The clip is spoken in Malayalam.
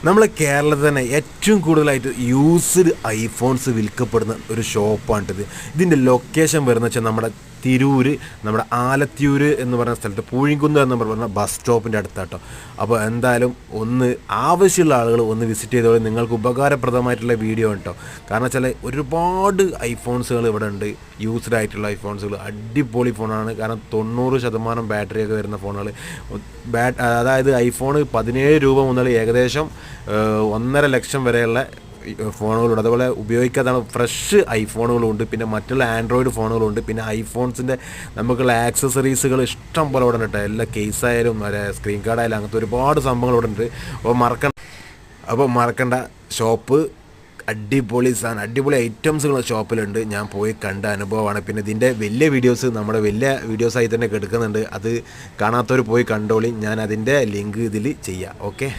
നമ്മളെ കേരളത്തിൽ തന്നെ ഏറ്റവും കൂടുതലായിട്ട് യൂസ്ഡ് ഐഫോൺസ് വിൽക്കപ്പെടുന്ന ഒരു ഷോപ്പാണിത്. ഇതിൻ്റെ ലൊക്കേഷൻ വരുന്നത് വെച്ചാൽ നമ്മുടെ തിരൂര്, നമ്മുടെ ആലത്തിയൂർ എന്ന് പറയുന്ന സ്ഥലത്ത് പൂഴിക്കുന്ന് എന്ന് പറഞ്ഞ ബസ് സ്റ്റോപ്പിൻ്റെ അടുത്താട്ടോ. അപ്പോൾ എന്തായാലും ഒന്ന് ആവശ്യമുള്ള ആളുകൾ ഒന്ന് വിസിറ്റ് ചെയ്തോളൂ. നിങ്ങൾക്ക് ഉപകാരപ്രദമായിട്ടുള്ള വീഡിയോ കേട്ടോ. കാരണം വെച്ചാൽ ഒരുപാട് ഐഫോൺസുകൾ ഇവിടെ ഉണ്ട്, യൂസ്ഡ് ആയിട്ടുള്ള ഐഫോൺസുകൾ. അടിപൊളി ഫോണാണ്. കാരണം 90% ബാറ്ററിയൊക്കെ വരുന്ന ഫോണുകൾ. അതായത് ഐഫോൺ 17 രൂപ മുതൽ ഏകദേശം 1.5 ലക്ഷം വരെയുള്ള ഫോണുകളുണ്ട്. അതുപോലെ ഉപയോഗിക്കാതാണ് ഫ്രഷ് ഐഫോണുകളുണ്ട്, പിന്നെ മറ്റുള്ള ആൻഡ്രോയിഡ് ഫോണുകളുണ്ട്, പിന്നെ ഐഫോൺസിൻ്റെ നമുക്കുള്ള ആക്സസറീസുകൾ ഇഷ്ടം പോലെ ഇവിടെ ഉണ്ട്. എല്ലാ കേസായാലും സ്ക്രീൻ കാർഡായാലും അങ്ങനത്തെ ഒരുപാട് സംഭവങ്ങൾ ഇവിടെ ഉണ്ട്. അപ്പോൾ മറക്കണ്ട ഷോപ്പ് അടിപൊളി സാധനം, അടിപൊളി ഐറ്റംസുകൾ ഷോപ്പിലുണ്ട്. ഞാൻ പോയി കണ്ട അനുഭവമാണ്. പിന്നെ ഇതിൻ്റെ വലിയ വീഡിയോസ് നമ്മുടെ വലിയ വീഡിയോസായി തന്നെ എടുക്കുന്നുണ്ട്. അത് കാണാത്തവർ പോയി കണ്ടോളി. ഞാൻ അതിൻ്റെ ലിങ്ക് ഇതിൽ ചെയ്യാം. ഓക്കെ.